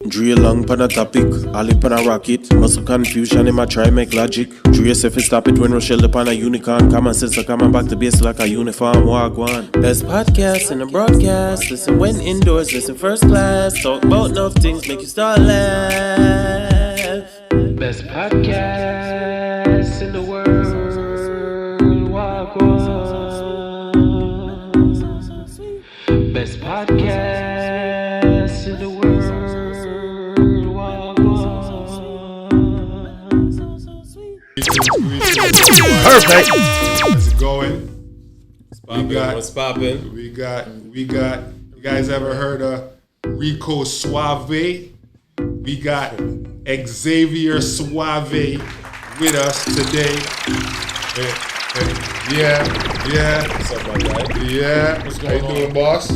Dre long pan a topic, Ali pan a rocket. Muscle confusion, him a try make logic. Dre say fi stop it when Rochelle upon a unicorn. Common sense, so come on back to base like a uniform. Gwan. Best podcast in the broadcast. Listen when indoors, listen first class. Talk about enough things, make you start laugh. Best podcast in the world. Gwan. Best podcast in the world. Perfect. How's it going? What's poppin'? We got. You guys ever heard of Rico Suave? We got Xavier Suave with us today. Yeah. What's up, my guy? Yeah. What's How you going doing, on? boss?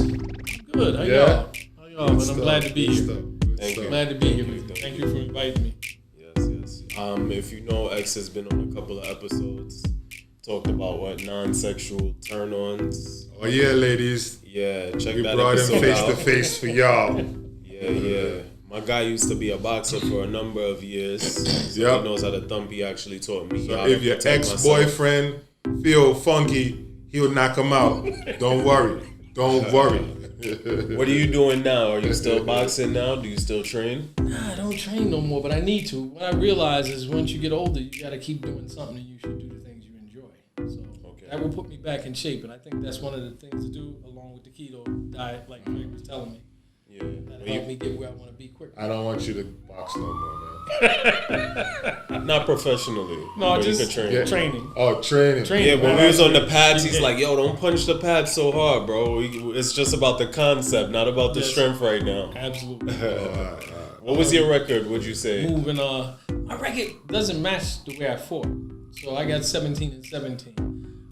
Good. How Yeah. y'all? Man, I'm glad to be here. Thank you. Glad to be here. Thank you for inviting me. Yes. If you know, X has been on a couple of episodes. Talked about non-sexual turn-ons. Oh yeah, ladies. Yeah, check We that brought him episode face out. to face for y'all. Yeah. My guy used to be a boxer for a number of years. So Yep. he knows how to thump. He actually taught me. So how to if your protect myself. ex-boyfriend feel funky, he'll knock him out. Don't worry. What are you doing now? Are you still boxing now? Do you still train? Nah, I don't train no more, but I need to. What I realize is once you get older, you got to keep doing something, and you should do the things you enjoy. So that will put me back in shape, and I think that's one of the things to do along with the keto diet, like Greg was telling me. Yeah. That'll help me get where I want to be quicker. I don't want you to box no more, man. Not professionally. No, but just you can train. Yeah. training. Oh, training. Yeah, when we was on the pads, he's Yeah. like, "Yo, don't punch the pads so hard, bro. It's just about the concept, not about the Yes. strength right now." Absolutely. What was your record? Would you say? Moving. My record doesn't match the way I fought, so I got 17-17.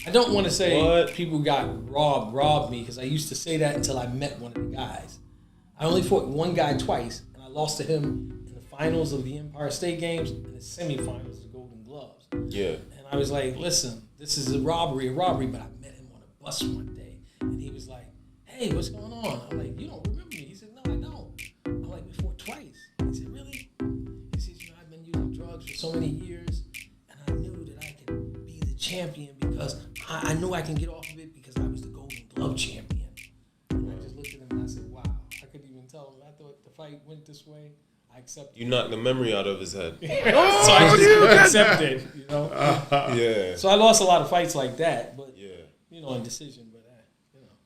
I don't want to say What? people robbed me, because I used to say that until I met one of the guys. I only fought one guy twice, and I lost to him in the finals of the Empire State Games and the semifinals of the Golden Gloves. Yeah. And I was like, listen, this is a robbery, but I met him on a bus one day, and he was like, hey, what's going on? I'm like, you don't remember me? He said, no, I don't. I'm like, we fought twice. He said, really? He says, I've been using drugs for so many years, and I knew that I could be the champion because I knew I can get off of it because I was the Golden Glove champion. And I just looked at him and I said, wow, I couldn't even tell him. I thought the fight went this way. I accepted. You knocked the memory out of his head. So I just accepted, Yeah. So I lost a lot of fights like that, but Yeah. in decision. But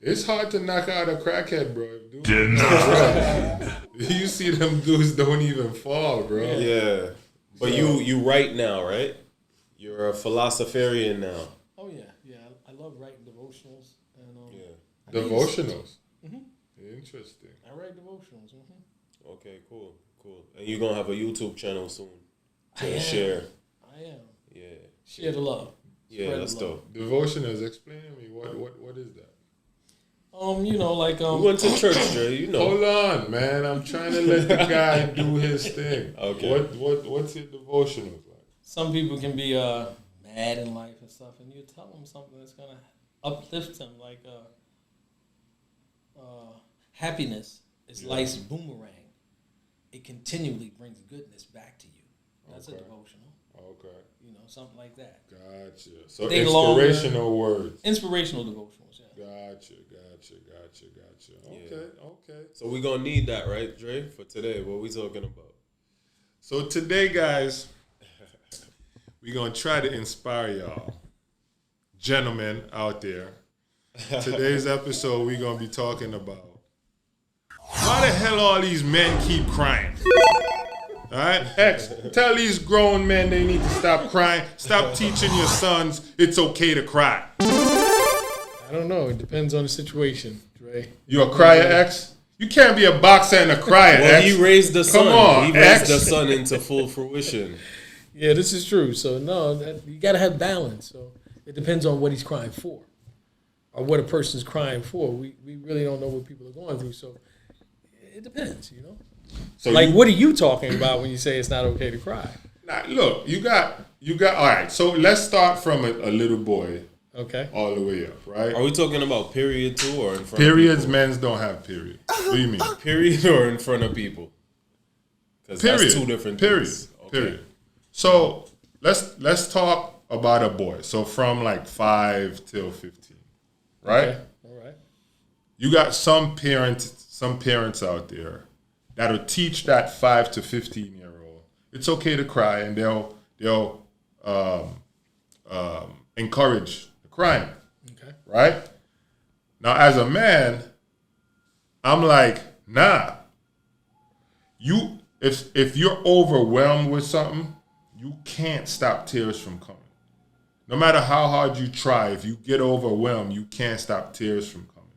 It's hard to knock out a crackhead, bro. You see them dudes don't even fall, bro. Yeah. But you write now, right? You're a philosopherian now. oh yeah, I love writing devotionals and Devotionals. Interesting. I write devotionals. Okay, cool. And you're gonna have a YouTube channel soon I to am. share. I am. Yeah. Share the love. Yeah, Spread that's the love. dope. Devotionals. Explain to me what is that? We went to church, Dre. You know. Hold on, man. I'm trying to let the guy do his thing. Okay. What's your devotionals like? Some people can be mad in life and stuff, and you tell them something that's gonna uplift them, like happiness is life's boomerang. It continually brings goodness back to you. That's a devotional. Okay. Something like that. Gotcha. So They inspirational words. Inspirational devotionals, yeah. Gotcha. Okay. So we're gonna need that, right, Dre? For today, what we talking about? So today, guys, we're gonna try to inspire y'all, gentlemen out there. Today's episode, we're gonna be talking about why the hell all these men keep crying. All right, X, tell these grown men they need to stop crying. Stop teaching your sons it's okay to cry. I don't know. It depends on the situation, Dre. You a crier, X? You can't be a boxer and a crier, Well, X. he raised the son. Come on, he raised X. the son into full fruition. Yeah, this is true. So you got to have balance. So it depends on what he's crying for, or what a person's crying for. We really don't know what people are going through. So it depends, So like, what are you talking about when you say it's not okay to cry? Now, look, you got. All right. So let's start from a little boy Okay. all the way up, right? Are we talking about period too, or in front Periods, of people? men's don't have period. What do you mean? Period or in front of people? Because Period. that's two different Period. things. Okay. Period. So let's talk about a boy. So from like 5 till 15, right? Okay. All right. You got some parents out there that'll teach that 5 to 15-year-old it's okay to cry, and they'll encourage the crying. Okay. Right? Now, as a man, I'm like, nah. If you're overwhelmed with something, you can't stop tears from coming. No matter how hard you try, if you get overwhelmed, you can't stop tears from coming.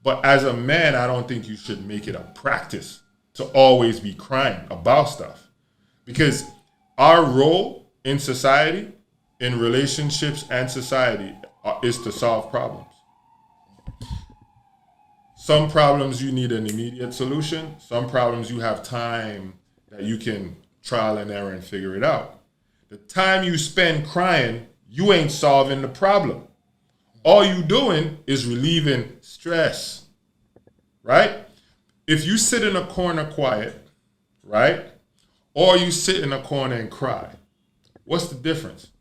But as a man, I don't think you should make it a practice to always be crying about stuff. Because our role in society, in relationships and society, is to solve problems. Some problems you need an immediate solution. Some problems you have time that you can trial and error and figure it out. The time you spend crying, you ain't solving the problem. All you doing is relieving stress, right? If you sit in a corner quiet, right? Or you sit in a corner and cry, what's the difference?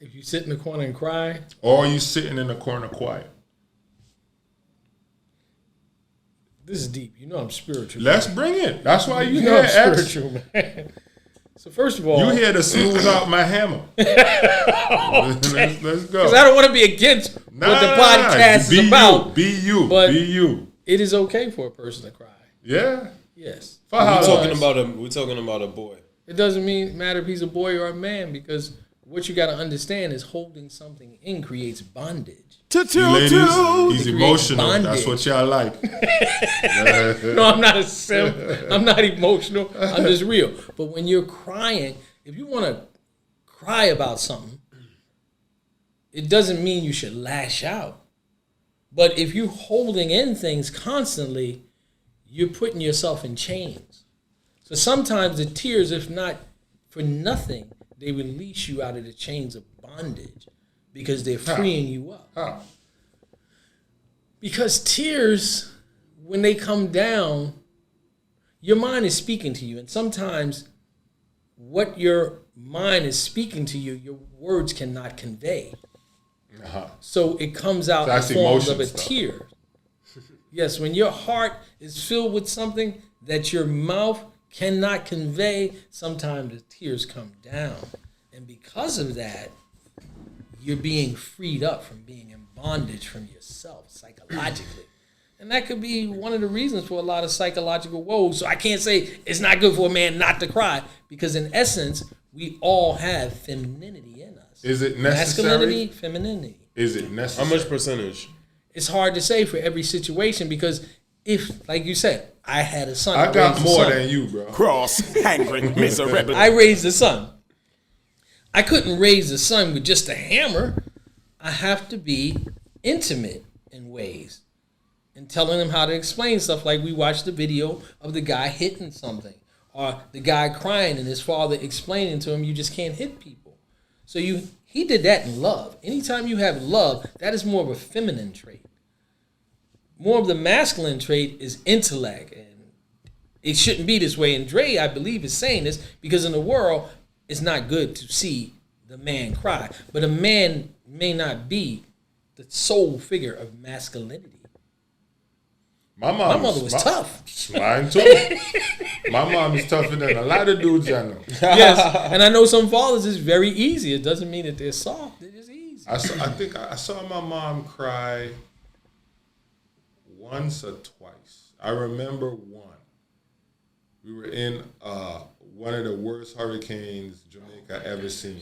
If you sit in the corner and cry, Or are you sitting in a corner quiet? this is deep. You know I'm spiritual. Let's bring it. That's why you You know here, I'm X. spiritual, man. So first of all, You here to smooth out my hammer. Let's go. because I don't want to be against what the podcast be is about. Be you. But- Be you. It is okay for a person to cry. Yeah. Yes. For how long? We're talking about a boy. It doesn't matter if he's a boy or a man, because what you got to understand is holding something in creates bondage. See, ladies, he's It emotional. creates That's what y'all like. No, I'm not a simp. I'm not emotional. I'm just real. But when you're crying, if you want to cry about something, it doesn't mean you should lash out. But if you're holding in things constantly, you're putting yourself in chains. So sometimes the tears, if not for nothing, they release you out of the chains of bondage because they're freeing you up. How? Because tears, when they come down, your mind is speaking to you. And sometimes what your mind is speaking to you, your words cannot convey. So it comes out That's in forms of a emotion stuff. tear. Yes, when your heart is filled with something that your mouth cannot convey, sometimes the tears come down. And because of that, you're being freed up from being in bondage from yourself psychologically. And that could be one of the reasons for a lot of psychological woes. So I can't say it's not good for a man not to cry, because in essence, we all have femininity in us. Is it necessary? Masculinity, femininity. Is it necessary? How much percentage? It's hard to say for every situation, because if, like you said, I had a son. I got raised a more son. than you, bro. Cross-hanging miserable. I raised a son. I couldn't raise a son with just a hammer. I have to be intimate in ways and telling him how to explain stuff. Like we watched the video of the guy hitting something, or the guy crying and his father explaining to him, you just can't hit people. So he did that in love. Anytime you have love, that is more of a feminine trait. More of the masculine trait is intellect, and it shouldn't be this way. And Dre, I believe, is saying this because in the world, it's not good to see the man cry. But a man may not be the sole figure of masculinity. My My mother was tough. Mine too. My mom is tougher than a lot of dudes I know. Yes, and I know some fathers is very easy. It doesn't mean that they're soft. They're just easy. I think I saw my mom cry once or twice. I remember one. We were in one of the worst hurricanes Jamaica ever seen.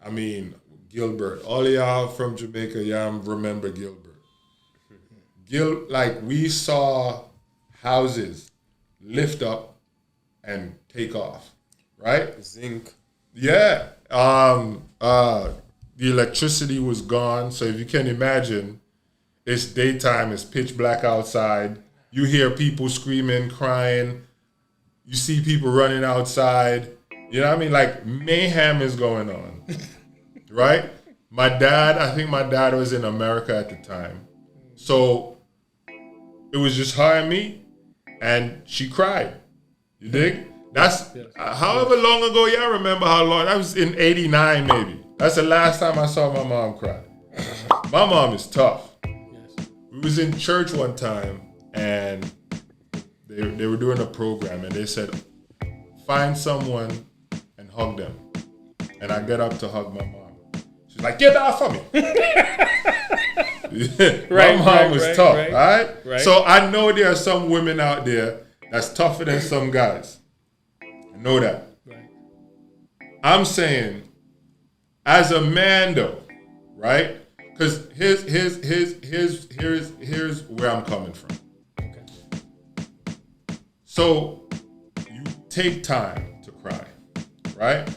I mean, Gilbert. All of y'all from Jamaica, y'all remember Gilbert. We saw houses lift up and take off, right? Zinc. Yeah. The electricity was gone. So if you can imagine, it's daytime, it's pitch black outside. You hear people screaming, crying. You see people running outside. You know what I mean? Like mayhem is going on, right? I think my dad was in America at the time. So it was just her and me. and she cried. You dig? That's however long ago y'all remember how long. That was in '89 maybe. That's the last time I saw my mom cry. My mom is tough. We was in church one time and they were doing a program and they said, find someone and hug them. And I get up to hug my mom. She's like, get off of me. My mom was tough, right? So I know there are some women out there that's tougher than some guys. I know that. Right. I'm saying, as a man though, right? Because here's where I'm coming from. Okay. So you take time to cry, right?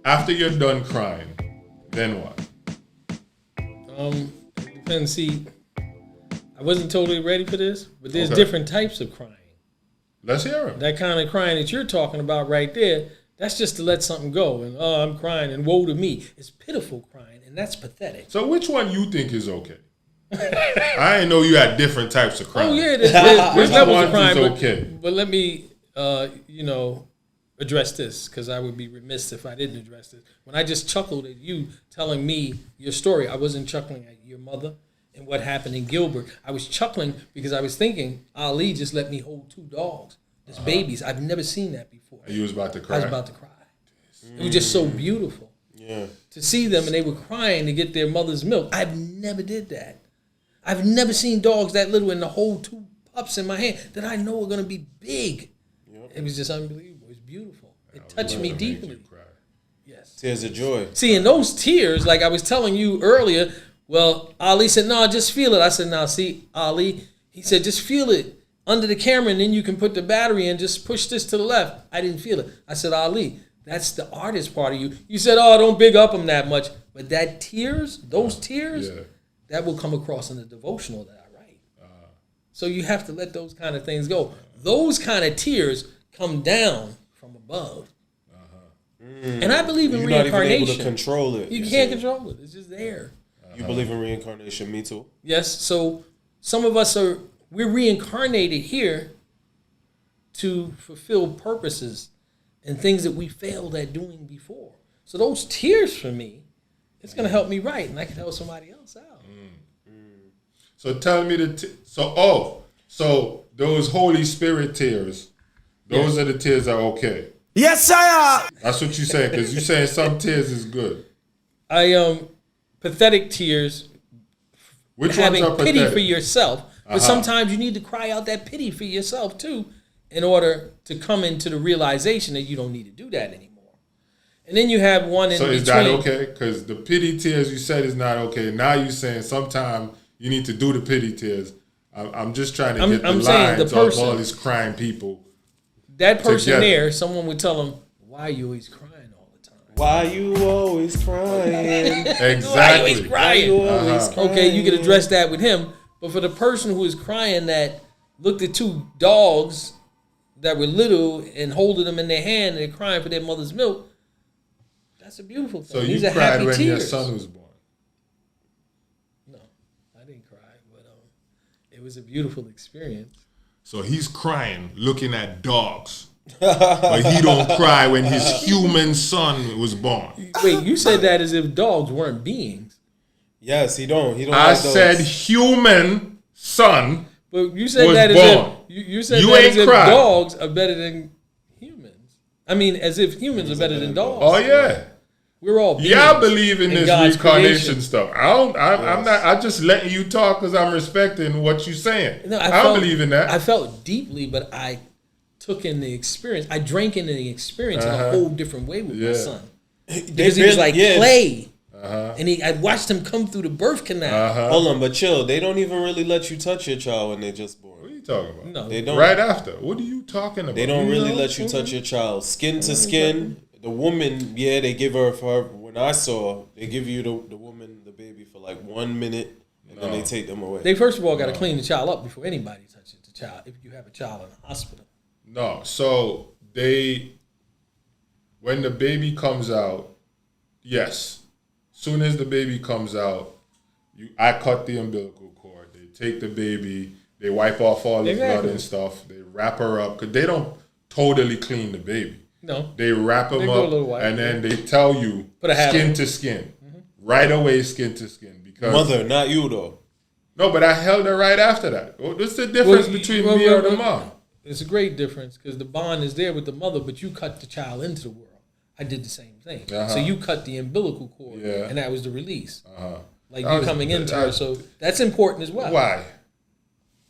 After you're done crying, then what? It depends. See, I wasn't totally ready for this, but there's different types of crying. Let's hear it. That kind of crying that you're talking about right there, that's just to let something go. And, I'm crying and woe to me. It's pitiful crying, and that's pathetic. So which one you think is okay? I didn't know you had different types of crying. Oh, yeah, there's levels of crying. Okay. But let me, address this, because I would be remiss if I didn't address this. When I just chuckled at you telling me your story, I wasn't chuckling at your mother and what happened in Gilbert. I was chuckling because I was thinking, Ali just let me hold 2 dogs. There's babies. I've never seen that before. You was about to cry? I was about to cry. It was just so beautiful. Yeah. To see them and they were crying to get their mother's milk. I've never did that. I've never seen dogs that little and to hold 2 pups in my hand that I know are going to be big. Yep. It was just unbelievable. It was beautiful. It touched me deeply. Yes. Tears of joy. See, in those tears, like I was telling you earlier, well, Ali said, no, just feel it. I said, no, see, Ali, he said, just feel it under the camera and then you can put the battery in, just push this to the left. I didn't feel it. I said, Ali, that's the artist part of you. You said, oh, don't big up him that much. But that tears, those tears, that will come across in the devotional that I write. So you have to let those kind of things go. Those kind of tears come down from above. And I believe in reincarnation. You're not even able to control it. You can't control it. It's just there. You believe in reincarnation? Me too. Yes. So some of us we're reincarnated here to fulfill purposes and things that we failed at doing before. So those tears for me, it's going to help me write, and I can help somebody else out. So tell me so those Holy Spirit tears, those are the tears that are okay. Yes, sir. That's what you're saying, because you're saying some tears is good. Pathetic tears. Which having ones are pity pathetic? for yourself, but sometimes you need to cry out that pity for yourself too, in order to come into the realization that you don't need to do that anymore. And then you have one in between. So is that okay? Because the pity tears you said is not okay. Now you're saying sometimes you need to do the pity tears. I'm just trying to get the lines of all these crying people. That person there, someone would tell them, why are you always crying all the time? Why you always crying? Exactly. Why you always crying? Why you always crying? Okay, you can address that with him. But for the person who is crying that looked at 2 dogs that were little and holding them in their hand and they're crying for their mother's milk, that's a beautiful thing. So These you are cried happy when tears. your son was born? No, I didn't cry, but it was a beautiful experience. So he's crying looking at dogs. But he don't cry when his human son was born. Wait, you said that as if dogs weren't beings. Yes, he don't. I said human son. But you said was that born. as if you said that as if dogs are better than humans. I mean, as if humans are better than dogs. Oh yeah. We're all beings. Yeah, I believe in this God's reincarnation creation. stuff. I'm not. I'm just letting you talk because I'm respecting what you're saying. No, I don't believe in that. I felt deeply, but I took in the experience. I drank in the experience in a whole different way with my son. Because he was like clay. And I watched him come through the birth canal. Hold on, but chill. They don't even really let you touch your child when they just born. What are you talking about? No, they don't. Right after. What are you talking about? They don't really let you touch your child. Skin to skin. The woman, they give her for her. When I saw, they give you the woman, the baby for like 1 minute, and then they take them away. They first of all got to clean the child up before anybody touches the child. If you have a child in the hospital. No, so when the baby comes out, yes. Soon as the baby comes out, I cut the umbilical cord. They take the baby. They wipe off all the blood Exactly. and stuff. They wrap her up because they don't totally clean the baby. No. They wrap them They go a up little white, and then they tell you Put a hat skin on. to skin. Right away, skin to skin. Because Mother, not you though. no, but I held her right after that. What's the difference between me or the mom? It's a great difference because the bond is there with the mother, but you cut the child into the world. I did the same thing. So you cut the umbilical cord, and that was the release. Like you coming into her, so that's important as well. Why?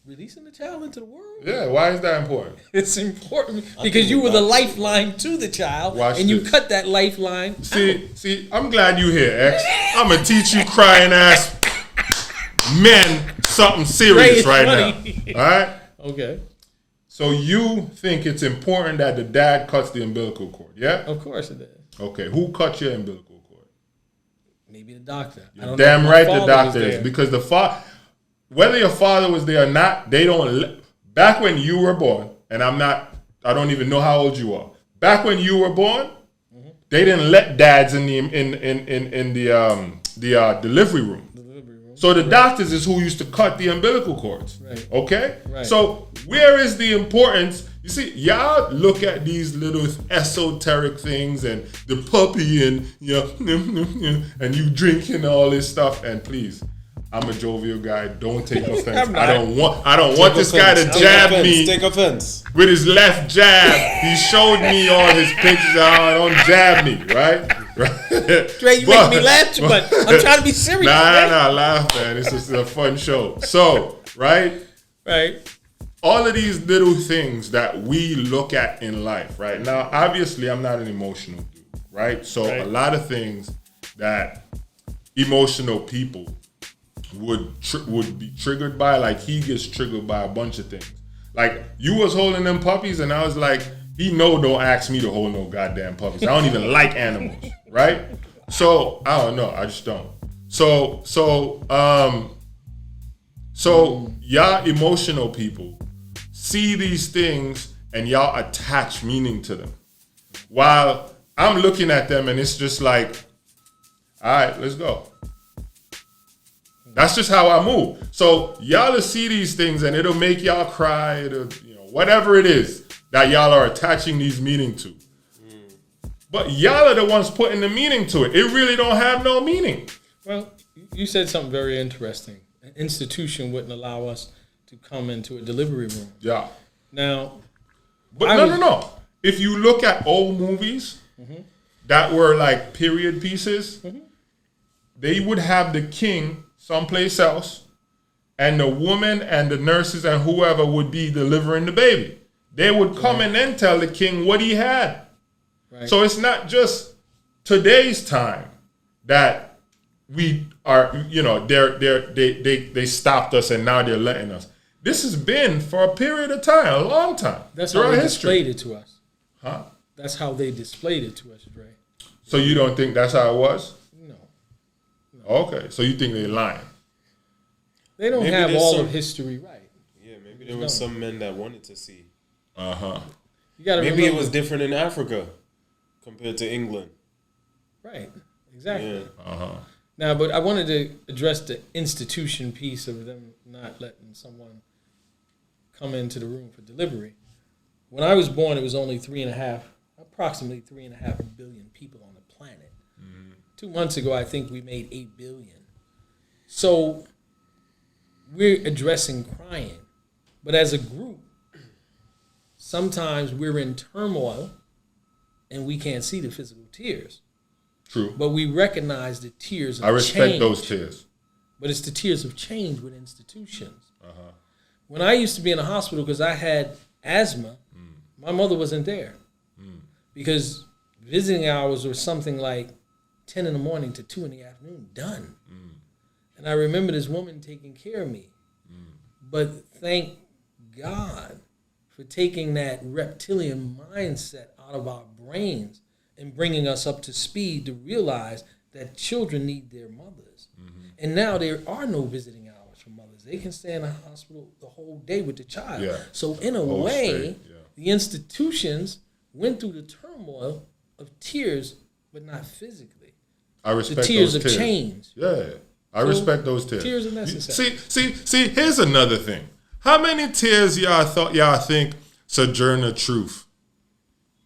Releasing the child into the world? Yeah, why is that important? It's important because you were the lifeline to the child, and you cut that lifeline. See, I'm glad you here, X. I'm gonna teach you crying ass men something serious right now. All right? Okay. So you think it's important that the dad cuts the umbilical cord, yeah? Of course it is. Okay, who cut your umbilical cord? Maybe the doctor. You're damn right the doctor is, because the father, whether your father was there or not, they don't. Back when you were born, and I don't even know how old you are. Back when you were born, they didn't let dads in the delivery room. So the doctors is who used to cut the umbilical cords. Right. Okay? Right. So where is the importance? You see, y'all look at these little esoteric things and the puppy and and you drinking all this stuff, and please, I'm a jovial guy. Don't take offense. I don't want this guy to jab me. Take offense. With his left jab. He showed me all his pictures. Don't jab me, right? Dre, you make me laugh too much. I'm trying to be serious. Nah, laugh, man. This is a fun show. So, right? All of these little things that we look at in life, right? Now, obviously, I'm not an emotional dude, right? So, a lot of things that emotional people would be triggered by, like he gets triggered by a bunch of things. Like, you was holding them puppies, and I was like, don't ask me to hold no goddamn puppies. I don't even like animals, right? So, I don't know. I just don't. So y'all emotional people see these things and y'all attach meaning to them. While I'm looking at them and it's just like, all right, let's go. That's just how I move. So y'all will see these things and it'll make y'all cry, whatever it is that y'all are attaching these meaning to. But y'all are the ones putting the meaning to it. It really don't have no meaning. Well, you said something very interesting. An institution wouldn't allow us to come into a delivery room. Yeah. Now, but no. If you look at old movies that were like period pieces, they would have the king someplace else, and the woman and the nurses and whoever would be delivering the baby. They would come and then tell the king what he had. Right. So it's not just today's time that we are, they stopped us and now they're letting us. This has been for a period of time, a long time. That's how they displayed it to us. Huh? That's how they displayed it to us, Dre. So you don't think that's how it was? No. Okay, so you think they're lying? They don't have all of history right. Yeah, maybe there were some men that wanted to see. You gotta maybe it was different in Africa compared to England. Right, exactly. Yeah. Now, but I wanted to address the institution piece of them not letting someone come into the room for delivery. When I was born, it was only approximately 3.5 billion people on the planet. 2 months ago, I think we made 8 billion. So we're addressing crying. But as a group, sometimes we're in turmoil and we can't see the physical tears. True. But we recognize the tears of change. I respect those tears. But it's the tears of change with institutions. When I used to be in a hospital because I had asthma, my mother wasn't there. Because visiting hours were something like 10 in the morning to 2 in the afternoon, done. And I remember this woman taking care of me. But thank God for taking that reptilian mindset out of our brains and bringing us up to speed to realize that children need their mothers. And now there are no visiting hours for mothers. They can stay in the hospital the whole day with the child. Yeah. So in a way, the institutions went through the turmoil of tears, but not physically. I respect the tears those of change. Yeah. I respect those tears. Tears are necessary. See, here's another thing. How many tears y'all think Sojourner Truth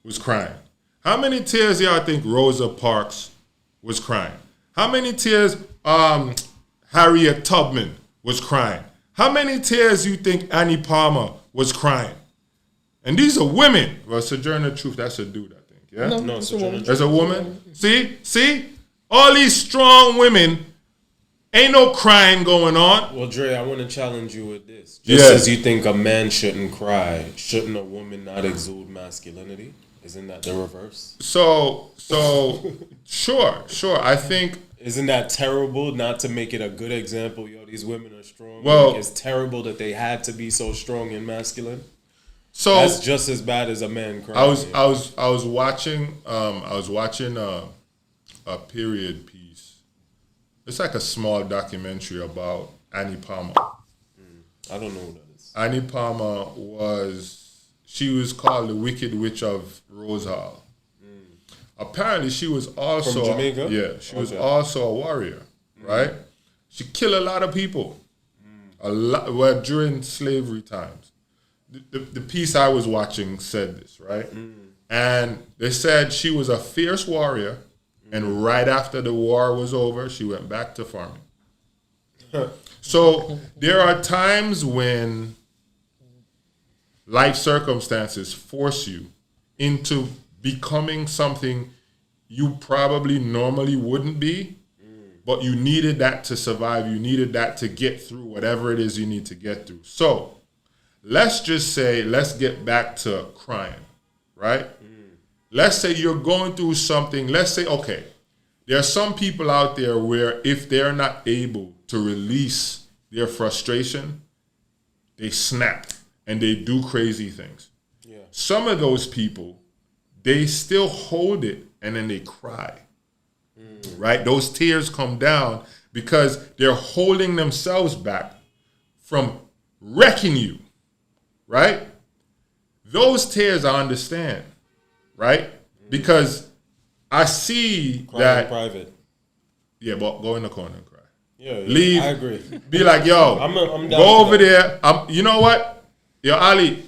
was crying? How many tears y'all think Rosa Parks was crying? How many tears Harriet Tubman was crying? How many tears you think Annie Palmer was crying? And these are women. Well, Sojourner Truth, that's a dude, I think. Yeah? No, Sojourner Truth. There's a woman. See? All these strong women, ain't no crying going on. Well, Dre, I want to challenge you with this. Just as you think a man shouldn't cry, shouldn't a woman not exude masculinity? Isn't that the reverse? So sure. I think. Isn't that terrible? Not to make it a good example. Yo, these women are strong. Well, it's terrible that they had to be so strong and masculine. So that's just as bad as a man crying. I was watching a period piece. It's like a small documentary about Annie Palmer. I don't know who that is. Annie Palmer she was called the Wicked Witch of Rosehall. Apparently, she was also from Jamaica. Yeah, she was also a warrior, right? She killed a lot of people, a lot. Well, during slavery times, the piece I was watching said this, right? And they said she was a fierce warrior, and right after the war was over, she went back to farming. So there are times when life circumstances force you into becoming something you probably normally wouldn't be, but you needed that to survive. You needed that to get through whatever it is you need to get through. So let's just say, let's get back to crying, right? Let's say you're going through something. Let's say, okay, there are some people out there where if they're not able to release their frustration, they snap and they do crazy things. Yeah. Some of those people, they still hold it and then they cry, right? Those tears come down because they're holding themselves back from wrecking you, right? Those tears I understand, right? Because I see crying that in private. Yeah, but go in the corner and cry. Yeah, leave. I agree. Be like, yo, I'm down go over there. You know what? Yo, Ali,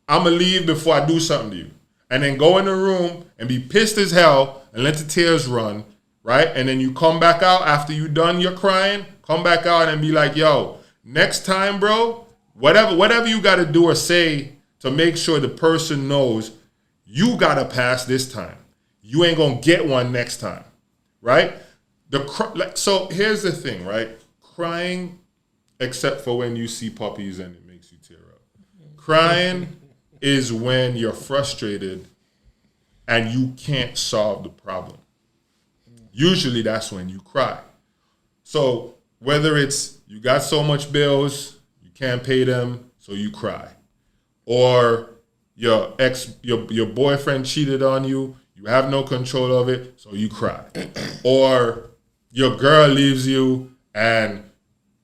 I'm going to leave before I do something to you. And then go in the room and be pissed as hell and let the tears run, right? And then you come back out after you done your crying, come back out and be like, yo, next time, bro, whatever you got to do or say to make sure the person knows you got to pass this time. You ain't going to get one next time, right? So here's the thing, right? Crying, except for when you see puppies and it makes you tear up. Crying is when you're frustrated and you can't solve the problem. Usually that's when you cry. So whether it's you got so much bills, you can't pay them, so you cry. Or your boyfriend cheated on you, you have no control of it, so you cry. Or your girl leaves you and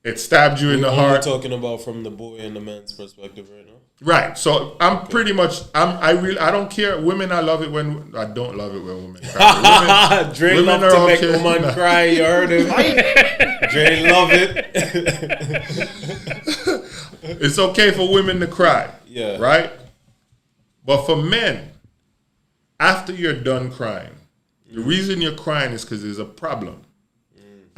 it stabbed you in the heart. We're talking about from the boy and the man's perspective right now. Right. So I'm pretty much I don't care. Women, I love it when I don't love it when women cry. Dre love to make a woman cry. You heard him. Dre love it. It's okay for women to cry. Yeah. Right? But for men, after you're done crying, the reason you're crying is because there's a problem.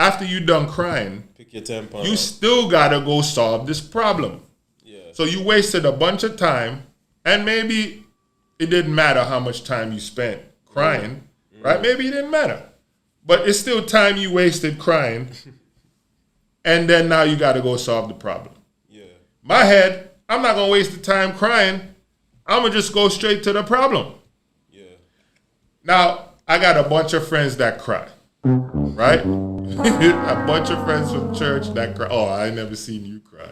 After you're done crying, pick your temper. You still gotta go solve this problem. Yeah. So you wasted a bunch of time, and maybe it didn't matter how much time you spent crying, right? Maybe it didn't matter. But it's still time you wasted crying, and then now you gotta go solve the problem. Yeah. My head, I'm not gonna waste the time crying. I'm gonna just go straight to the problem. Yeah. Now, I got a bunch of friends that cry, right? A bunch of friends from church that cry. Oh, I never seen you cry.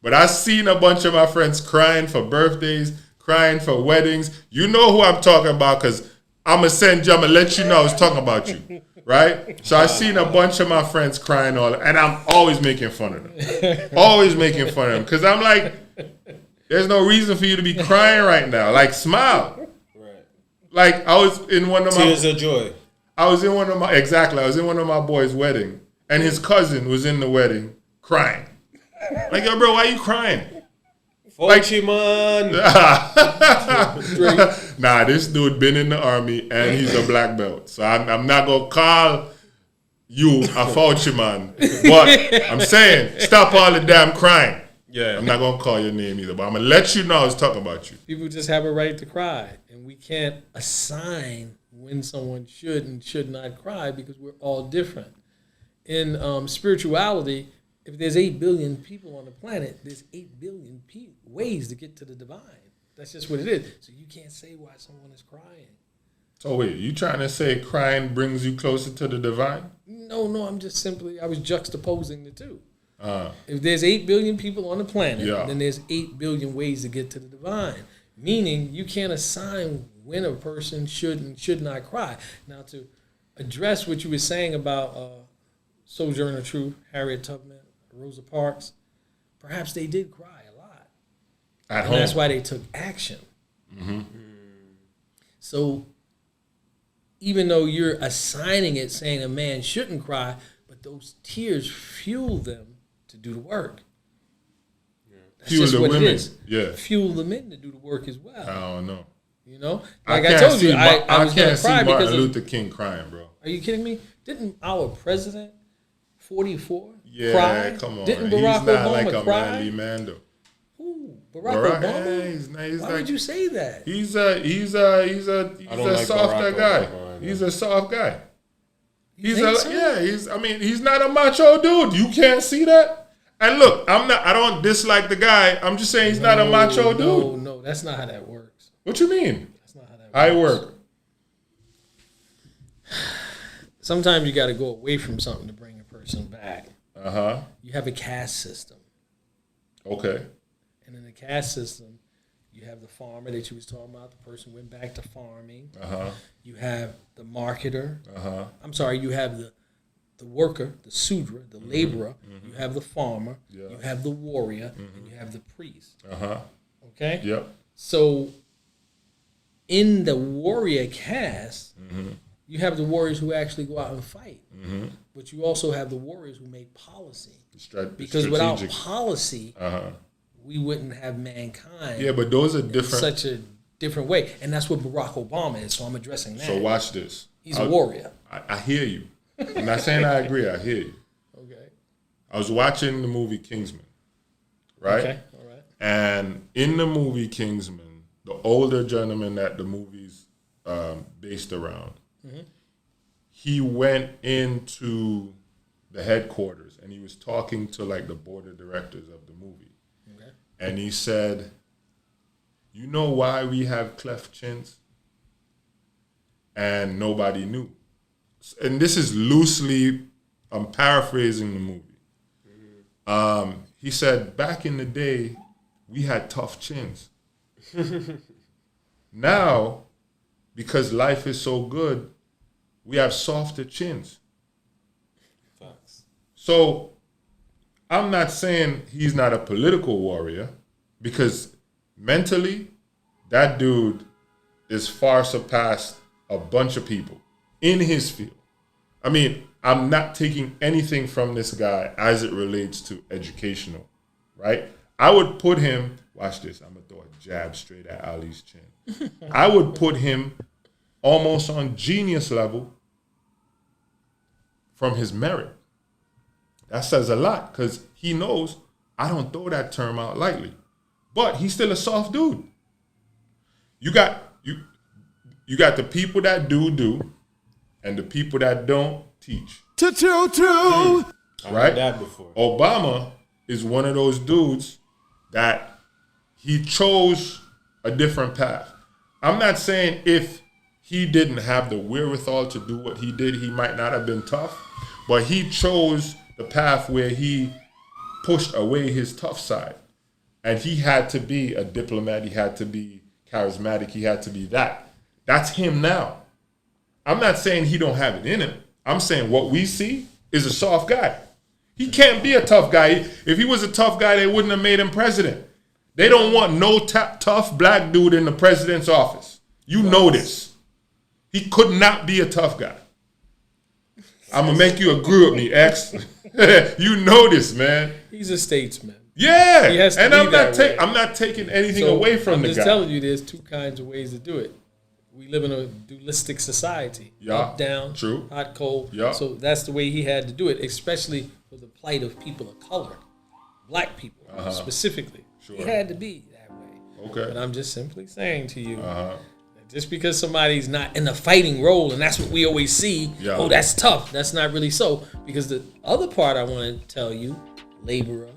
But I seen a bunch of my friends crying for birthdays, crying for weddings. You know who I'm talking about because I'm going to send you, I'm going to let you know I was talking about you, right? So I seen a bunch of my friends crying and I'm always making fun of them. Always making fun of them because I'm like, there's no reason for you to be crying right now. Like, smile. Right. Like, I was in one of my... Tears of joy. I was in one of my boys' wedding, and his cousin was in the wedding crying. Like, yo, bro, why you crying? Fauci, man. Nah, this dude been in the army and he's a black belt. So I'm not going to call you a Fauci man. But I'm saying, stop all the damn crying. Yeah. I'm not going to call your name either. But I'm going to let you know I was talking about you. People just have a right to cry. And we can't assign when someone should and should not cry because we're all different. In spirituality, if there's 8 billion people on the planet, there's 8 billion ways to get to the divine. That's just what it is. So you can't say why someone is crying. So wait, you trying to say crying brings you closer to the divine? No, I'm just I was juxtaposing the two. If there's 8 billion people on the planet, then there's 8 billion ways to get to the divine. Meaning you can't assign when a person should and should not cry. Now to address what you were saying about Sojourner Truth, Harriet Tubman, Rosa Parks, perhaps they did cry a lot. At home. That's why they took action. Mm-hmm. So even though you're assigning it, saying a man shouldn't cry, but those tears fuel them to do the work. That's Fuel just the what women. it is. Yeah. Fuel the men to do the work as well. I don't know. You know? I Like I told you, I was going can't to see cry Martin because Luther King crying, bro. Are you kidding me? Didn't our president, 44, Yeah, cry? come on. Didn't Barack He's not Obama like a cry? manly man, though. Who? Barack Obama? Yeah, he's Why like, would you say that? He's a like softer Barack guy. Obama, He's a soft guy. You think so? He's not a macho dude. You can't see that. And look, I don't dislike the guy. I'm just saying he's not a macho dude. No, that's not how that works. What you mean? That's not how that works. I work. Sometimes you got to go away from something to bring a person back. Uh-huh. You have a caste system. Okay. And in the caste system, you have the farmer that you was talking about. The person went back to farming. Uh-huh. You have the marketer. Uh-huh. I'm sorry, you have the worker, the sudra, the laborer. You have the farmer. Yeah. You have the warrior. And you have the priest. Uh-huh. Okay? Yep. So in the warrior caste, you have the warriors who actually go out and fight. But you also have the warriors who make policy. Because without policy, we wouldn't have mankind. Yeah, but those are different. In such a different way. And that's what Barack Obama is. So I'm addressing that. So watch this. He's a warrior. I hear you. I'm not saying I agree. I hear you. Okay. I was watching the movie Kingsman, right? Okay. All right. And in the movie Kingsman, the older gentleman that the movie's based around, he went into the headquarters and he was talking to like the board of directors of the movie. Okay. And he said, "You know why we have cleft chins?" And nobody knew. And this is loosely, I'm paraphrasing the movie. He said, back in the day, we had tough chins. Now, because life is so good, we have softer chins. Facts. So, I'm not saying he's not a political warrior, because mentally, that dude is far surpassed a bunch of people in his field. I mean, I'm not taking anything from this guy as it relates to educational, right? I would put him, watch this, I'm going to throw a jab straight at Ali's chin. I would put him almost on genius level from his merit. That says a lot because he knows I don't throw that term out lightly. But he's still a soft dude. You got the people that do, and the people that don't teach. True. I Right? heard that before. Obama is one of those dudes that he chose a different path. I'm not saying if he didn't have the wherewithal to do what he did, he might not have been tough, but he chose the path where he pushed away his tough side. And he had to be a diplomat, he had to be charismatic, he had to be that. That's him now. I'm not saying he don't have it in him. I'm saying what we see is a soft guy. He can't be a tough guy. If he was a tough guy, they wouldn't have made him president. They don't want no tough black dude in the president's office. You know this. He could not be a tough guy. I'm going to make you agree with me, X. You know this, man. He's a statesman. Yeah, He has to and be I'm not taking anything So away from I'm the just guy. telling you, there's two kinds of ways to do it. We live in a dualistic society. Yeah, Up, down, true. hot, cold. Yeah. So that's the way he had to do it, especially for the plight of people of color, black people specifically. Sure. He had to be that way. Okay. But I'm just simply saying to you, Uh-huh. that just because somebody's not in a fighting role, and that's what we always see, Yeah. oh, that's tough. That's not really so. Because the other part I want to tell you, laborer,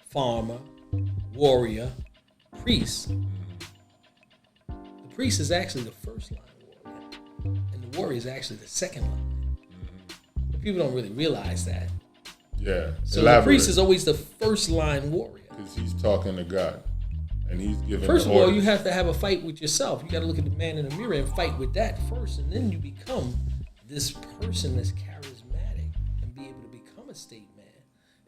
farmer, warrior, priest. The priest is actually the first line warrior, and the warrior is actually the second line. But people don't really realize that. Yeah. So the priest is always the first line warrior. because he's talking to God, and he's giving. First the of all, orders. you have to have a fight with yourself. You got to look at the man in the mirror and fight with that first, and then you become this person that's charismatic and be able to become a state man.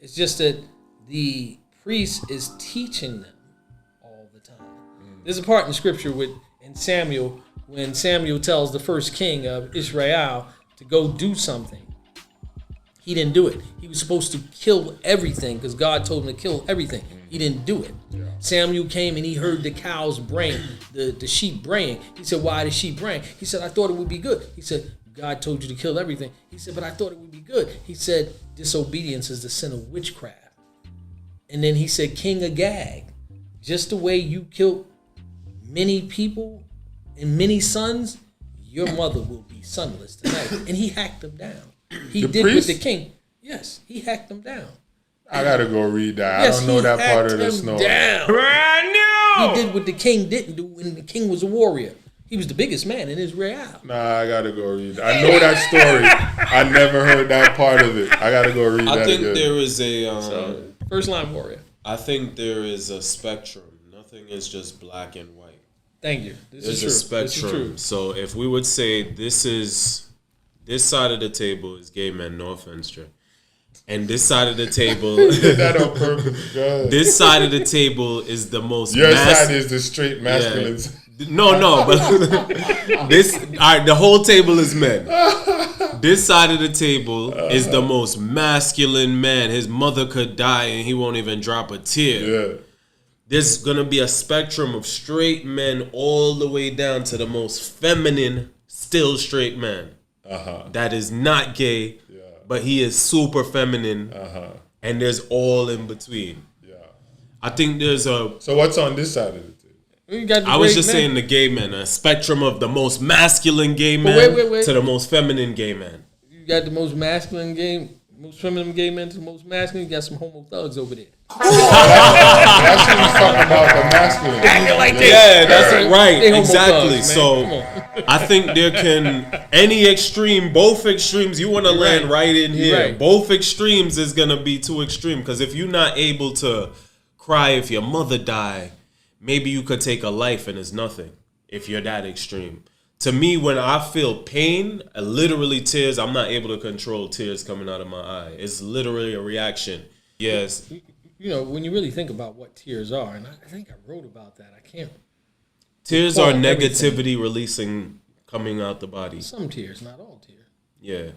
It's just that the priest is teaching them all the time. There's a part in scripture in Samuel when Samuel tells the first king of Israel to go do something. He didn't do it. He was supposed to kill everything because God told him to kill everything. He didn't do it. Yeah. Samuel came and he heard the cows braying, the sheep braying. He said, why the sheep braying? He said, I thought it would be good. He said, God told you to kill everything. He said, but I thought it would be good. He said, disobedience is the sin of witchcraft. And then he said, King Agag, just the way you killed many people and many sons, your mother will be sonless tonight. And he hacked them down. He did priest? with the king. Yes, he hacked them down. I gotta go read that. Yes, I don't know he that part hacked of the them snow. down. Brand new. He did what the king didn't do when the king was a warrior. He was the biggest man in Israel. Nah, I gotta go read that. I know that story. I never heard that part of it. I gotta go read that I think again. there is a. First line warrior. I think there is a spectrum. Nothing is just black and white. Thank you. This There's is a true. This is spectrum. true. So if we would say this side of the table is gay men, no offense, Dre. And this side of the table, Did that on purpose. God. this side of the table is the most. Your side is the straight masculine. Yeah. No, but this. All right, the whole table is men. This side of the table is the most masculine man. His mother could die and he won't even drop a tear. Yeah. There's gonna be a spectrum of straight men all the way down to the most feminine, still straight man. That is not gay, but he is super feminine, and there's all in between. Yeah. I think there's a. So what's on this side of the table? You got the I was great just men. saying the gay men, a spectrum of the most masculine gay man wait. to the most feminine gay man. You got the most masculine game, most feminine gay men to the most masculine. You got some homo thugs over there. That's what he's talking about, the masculine. Yeah, that's right. They homo Exactly. thugs, man. So Come on. I think there can any extreme, both extremes. You want to land right in here. Right. Both extremes is gonna be too extreme because if you're not able to cry if your mother died, maybe you could take a life and it's nothing. If you're that extreme. To me, when I feel pain, literally tears, I'm not able to control tears coming out of my eye. It's literally a reaction. Yes. You know, when you really think about what tears are, and I think I wrote about that. I can't. Tears recall are negativity everything. releasing, coming out the body. Some tears, not all tears. Yeah.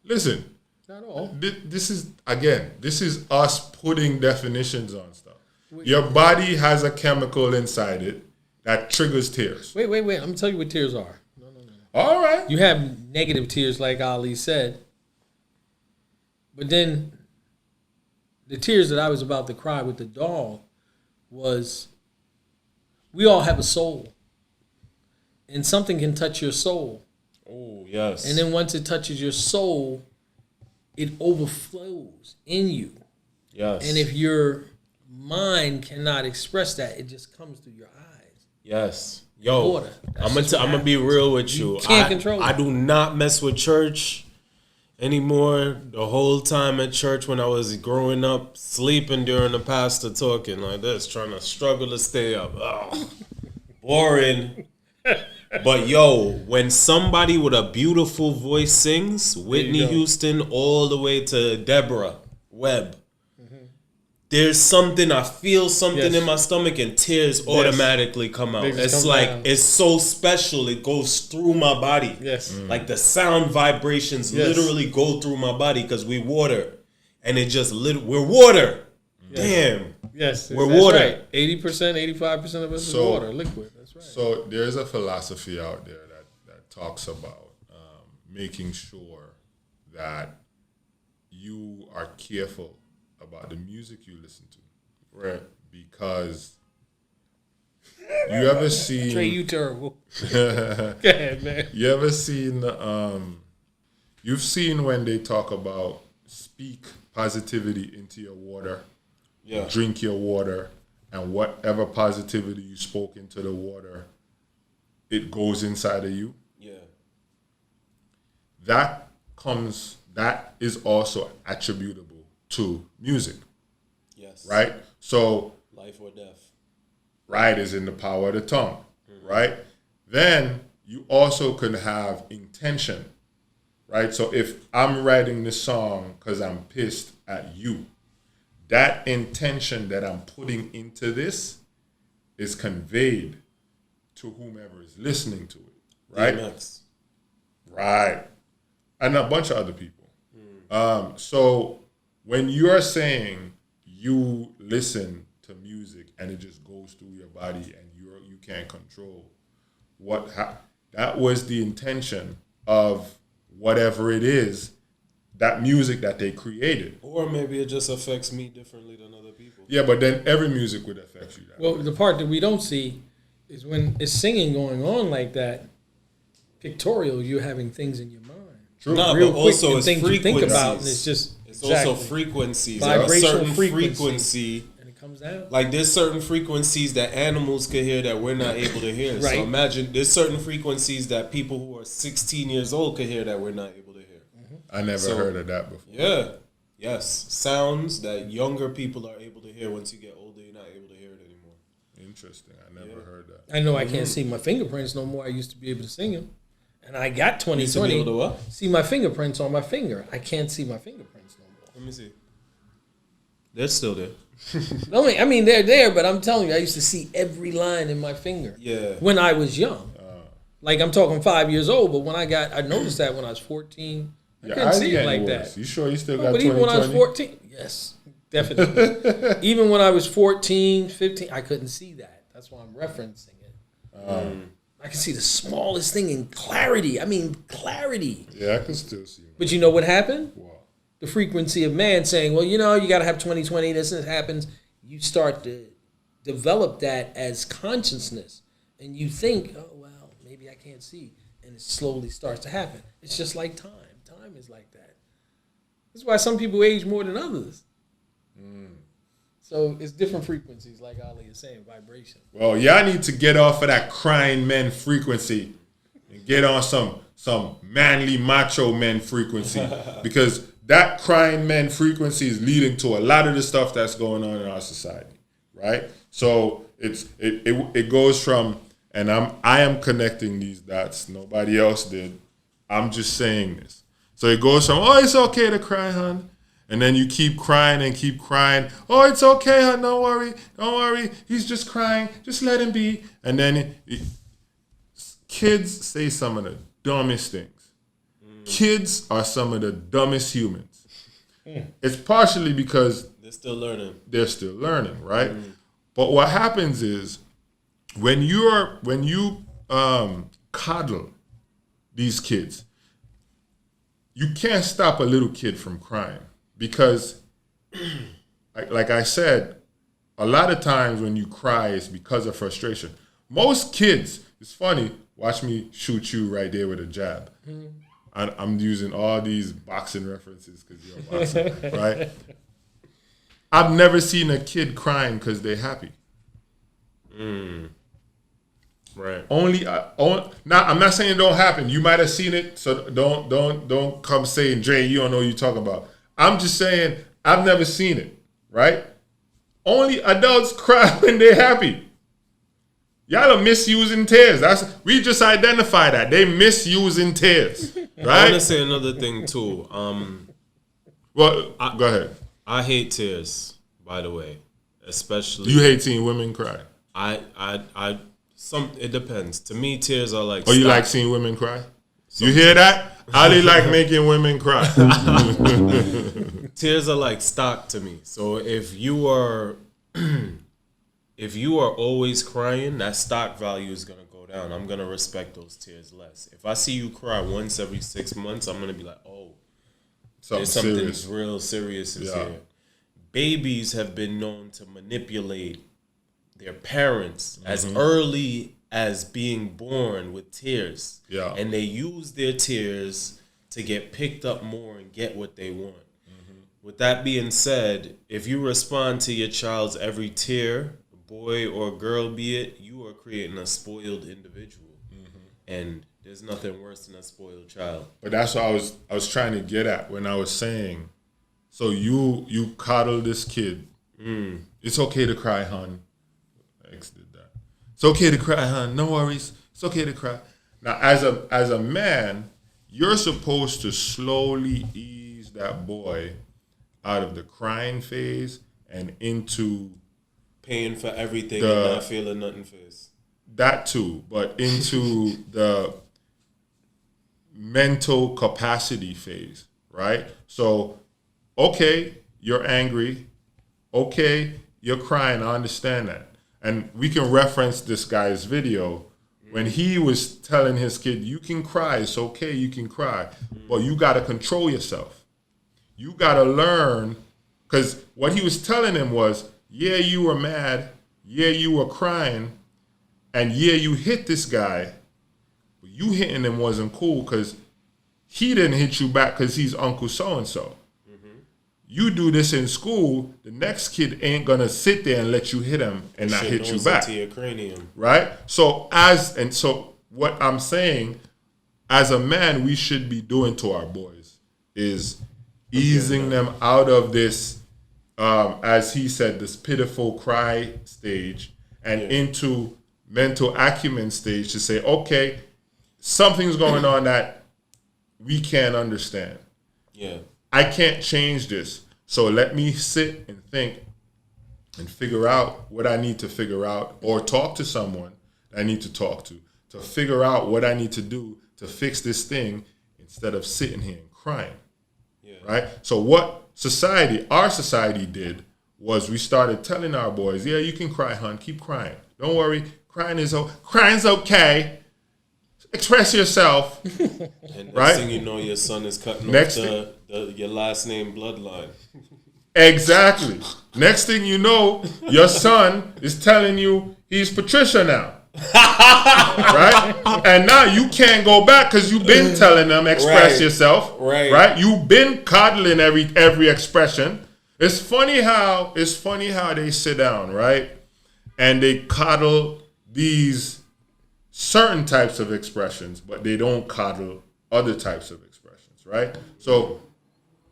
Listen, Not all. this is us putting definitions on stuff. Your body has a chemical inside it that triggers tears. Wait. I'm gonna tell you what tears are. No. All right. You have negative tears, like Ali said, but then the tears that I was about to cry with the dog was, we all have a soul, and something can touch your soul, Oh, yes. and then once it touches your soul, it overflows in you. yes. And if your mind cannot express that, it just comes through your eyes. Yes. Yo, Water. That's I'm just what gonna be real with you. You can't control it. I do not mess with church anymore. The whole time at church when I was growing up, sleeping during the pastor talking like this, trying to struggle to stay up. Oh, boring. But yo, when somebody with a beautiful voice sings, Whitney go. Houston all the way to Deborah Webb, there's something, I feel something Yes. in my stomach and tears automatically come out. They just It's come like, down. it's so special. It goes through my body. Yes. Like the sound vibrations Yes. literally go through my body because we water. And it just, we're water. Damn. Yes, We're that's water. right. 80%, 85% of us is water, liquid. That's right. So there's a philosophy out there that talks about making sure that you are careful about the music you listen to. Right. Because you ever seen... Trey, you terrible. Go ahead, man. You ever seen... you've seen when they talk about speak positivity into your water. Yeah. Drink your water, and whatever positivity you spoke into the water, it goes inside of you. Yeah. That is also attributable to music, Yes. right? So, Life or death. right is in the power of the tongue, right? Then you also can have intention, right? So if I'm writing this song because I'm pissed at you, that intention that I'm putting into this is conveyed to whomever is listening to it, right? DMX. Right. And a bunch of other people. So when you're saying you listen to music and it just goes through your body and you can't control that was the intention of whatever it is, that music that they created. Or maybe it just affects me differently than other people. Yeah, but then every music would affect you that Well, way. the part that we don't see is when it's singing going on like that, pictorial, you're having things in your mind. True. Nah, Real but quick, also and it's things you think frequencies. about, and it's just It's exactly. also frequencies. There's a Vibrational certain frequency. frequency. And it comes out. Like there's certain frequencies that animals can hear that we're not able to hear. Right. So imagine there's certain frequencies that people who are 16 years old can hear that we're not able to hear. I never heard of that before. Yeah. Yes. Sounds that younger people are able to hear. Once you get older, you're not able to hear it anymore. Interesting. I never heard that. I know I can't see my fingerprints no more. I used to be able to sing them. And I got You used to be 20/20. able to what? See my fingerprints on my finger. I can't see my fingerprints no more. Let me see. They're still there. I mean, they're there, but I'm telling you, I used to see every line in my finger. Yeah. When I was young. Like I'm talking 5 years old, but when I noticed that when I was 14. I Your couldn't eyes see it getting like worse. that. You sure you still No, got but even when I was 20/20? 14, yes, definitely. Even when I was 14, 15, I couldn't see that. That's why I'm referencing it. I can see the smallest thing in clarity. I mean, clarity. Yeah, I can still see it. But you know what happened? Wow. The frequency of man saying, well, you know, you got to have 20/20, this and this happens. You start to develop that as consciousness. And you think, oh, well, maybe I can't see. And it slowly starts to happen. It's just like time. Time is like that. That's why some people age more than others. So it's different frequencies, like Ali is saying, vibration. Well, y'all need to get off of that crying men frequency and get on some manly macho men frequency, because that crying men frequency is leading to a lot of the stuff that's going on in our society, right? So it goes from, and I am connecting these dots. Nobody else did. I'm just saying this. So it goes from, oh, it's okay to cry, hon. And then you keep crying and keep crying. Oh, it's okay, hon. Don't worry. He's just crying. Just let him be. And then kids say some of the dumbest things. Kids are some of the dumbest humans. It's partially because They're still learning. they're still learning, right? But what happens is when you coddle these kids, you can't stop a little kid from crying, because like I said, a lot of times when you cry, it's because of frustration. Most kids, it's funny, watch me shoot you right there with a jab. I'm using all these boxing references because you're a boxer, right? I've never seen a kid crying because they're happy. Right. Now, I'm not saying it don't happen. You might have seen it, so don't come saying, Dre, you don't know what you're talking about. I'm just saying I've never seen it, right? Only adults cry when they're happy. Y'all are misusing tears. We just identified that. They misusing tears, I want to right? say another thing too. Well, go ahead. I hate tears, by the way. Especially You hate seeing women cry. It depends. To me, tears are like. Oh, you like seeing women cry? You hear that? Ali like making women cry. Tears are like stock to me. So if you are always crying, that stock value is gonna go down. I'm gonna respect those tears less. If I see you cry once every 6 months, I'm gonna be like, oh, there's something serious. real serious is Yeah. here. Babies have been known to manipulate their parents as early as being born with tears. Yeah. And they use their tears to get picked up more and get what they want. With that being said, if you respond to your child's every tear, boy or girl be it, you are creating a spoiled individual. And there's nothing worse than a spoiled child. But that's what I was trying to get at when I was saying, so you coddle this kid. It's okay to cry, hon. X did that. It's okay to cry, hon. No worries. It's okay to cry. Now, as a man, you're supposed to slowly ease that boy out of the crying phase and into Paying for everything and not feeling nothing face. that too, but into the mental capacity phase, right? So, okay, you're angry. Okay, you're crying. I understand that. And we can reference this guy's video when he was telling his kid, you can cry. It's okay, you can cry. But you got to control yourself. You got to learn, because what he was telling him was, yeah, you were mad. Yeah, you were crying. And yeah, you hit this guy. But you hitting him wasn't cool because he didn't hit you back because he's Uncle So-and-so. You do this in school, the next kid ain't going to sit there and let you hit him and not hit you back. Into your cranium. Right? So what I'm saying, as a man, we should be doing to our boys is easing them out of this, as he said, this pitiful cry stage and into mental acumen stage to say, okay, something's going on that we can't understand. Yeah. I can't change this. So let me sit and think and figure out what I need to figure out, or talk to someone I need to talk to figure out what I need to do to fix this thing instead of sitting here and crying. Yeah. Right? So what our society did was we started telling our boys, yeah, you can cry, hon, keep crying. Don't worry, crying's okay. Express yourself. And next thing you know, your son is cutting off your last name bloodline. Exactly. Next thing you know, your son is telling you he's Patricia now. Right? And now you can't go back because you've been telling them express yourself. Right? You've been coddling every expression. It's funny how they sit down, right? And they coddle these certain types of expressions, but they don't coddle other types of expressions, right? So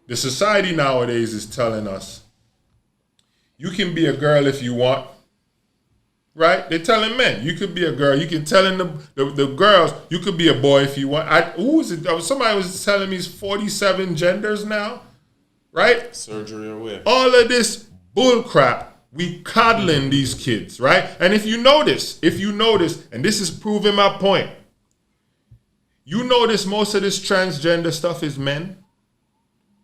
the society nowadays is telling us, you can be a girl if you want, right? They're telling men, you could be a girl. You can telling the girls, you could be a boy if you want. Somebody was telling me it's 47 genders now, right? Surgery or where? All of this bull crap. We coddling these kids, right? And if you notice, and this is proving my point, you notice most of this transgender stuff is men.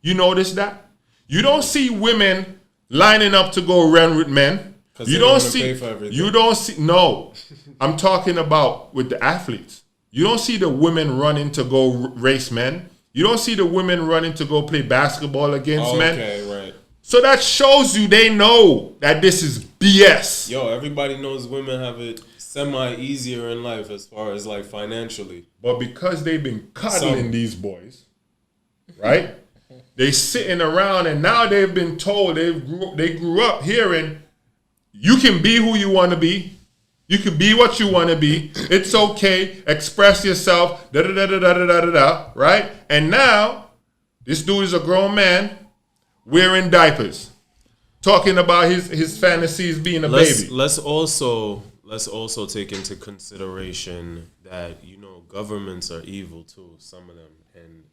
You notice that? You don't see women lining up to go run with men. You don't see. No, I'm talking about with the athletes. You don't see the women running to go race men. You don't see the women running to go play basketball against men. Okay, right. So that shows you they know that this is BS. Yo, everybody knows women have it semi-easier in life as far as like financially. But because they've been coddling these boys, right? They sitting around and now they've been told, they grew up hearing, you can be who you want to be. You can be what you want to be. It's okay. Express yourself. Da-da-da-da-da-da-da-da, right? And now, this dude is a grown man wearing diapers, talking about his fantasies being a baby. Let's also take into consideration that governments are evil too. Some of them, and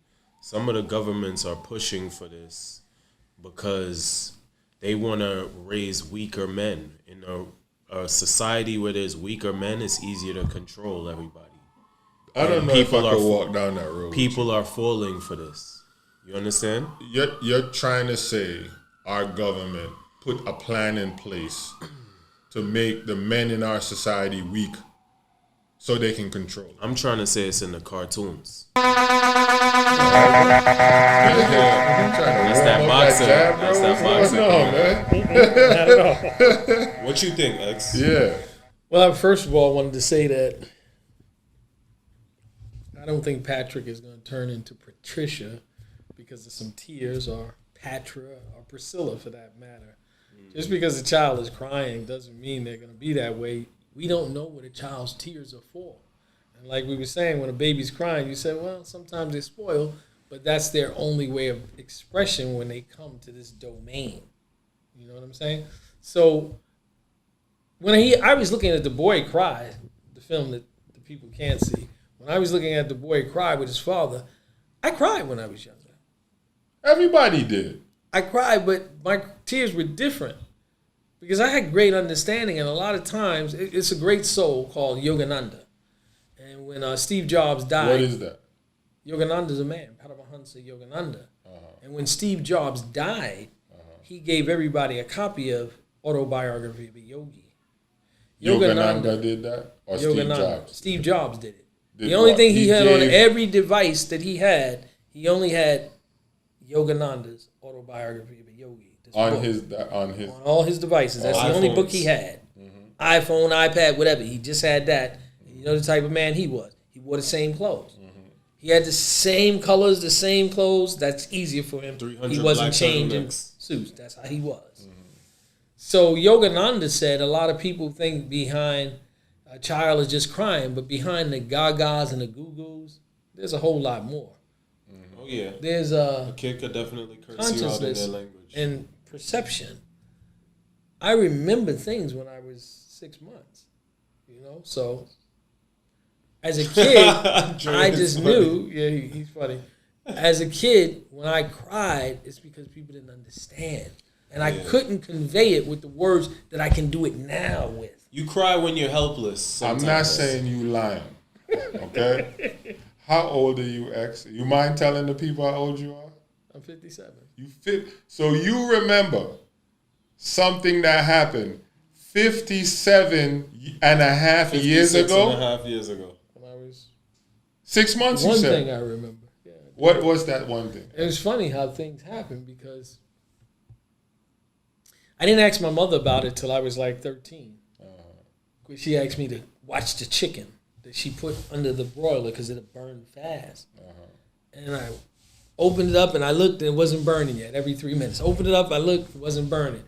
some of the governments are pushing for this because they want to raise weaker men. In a society where there's weaker men, it's easier to control everybody. I don't know if I People could are- walk down that road. People are falling for this. You understand? You're trying to say our government put a plan in place to make the men in our society weak so they can control. I'm trying to say it's in the cartoons. That's that boxing. That's that boxing. man. Not at all. What you think, X? Yeah. Well, first of all, I wanted to say that I don't think Patrick is going to turn into Patricia because of some tears, or Patra, or Priscilla for that matter. Just because a child is crying doesn't mean they're going to be that way. We don't know what a child's tears are for. And like we were saying, when a baby's crying, you say, well, sometimes they spoil, but that's their only way of expression when they come to this domain. You know what I'm saying? So when I was looking at The Boy Cry, the film that the people can't see, when I was looking at The Boy Cry with his father, I cried when I was younger. Everybody did. I cried, but my tears were different because I had great understanding, and a lot of times it's a great soul called Yogananda. And when Steve Jobs died, What is that? Yogananda's a man, Paramahansa Yogananda. And when Steve Jobs died, he gave everybody a copy of Autobiography of a Yogi. Yogananda did that? Or Steve Yogananda. Jobs? Steve Jobs did it. Did The only what? thing he had on gave- every device that he only had Yogananda's Autobiography of a Yogi. This On book. his On all his devices. That's the only book he had. iPhone, iPad, whatever. He just had that. You know the type of man he was. He wore the same clothes. He had the same colors, the same clothes. That's easier for him. 300 He wasn't black changing turtlenecks. suits. That's how he was. So Yogananda said a lot of people think behind a child is just crying, but behind the gagas and the goo-goos, there's a whole lot more. Oh yeah. There's A kid could definitely curse you out in their consciousness language. and perception. I remember things when I was 6 months, you know. So as a kid, I just knew. Yeah, he's funny. As a kid, when I cried, it's because people didn't understand, and I couldn't convey it with the words that I can do it now with. You cry when you're helpless. I'm not sometimes. saying you lying. Okay? How old are you, X? You mind telling the people how old you are? I'm 57. So you remember something that happened 57 and a half years 56 ago? and a half years ago. When I was 6 months, you one said. thing I remember. Yeah, What was that one thing? it was funny how things happen because I didn't ask my mother about it till I was like 13. She asked me to watch the chicken that she put under the broiler because it'll burn fast. And I opened it up and I looked and it wasn't burning yet. Every 3 minutes, opened it up, I looked, it wasn't burning.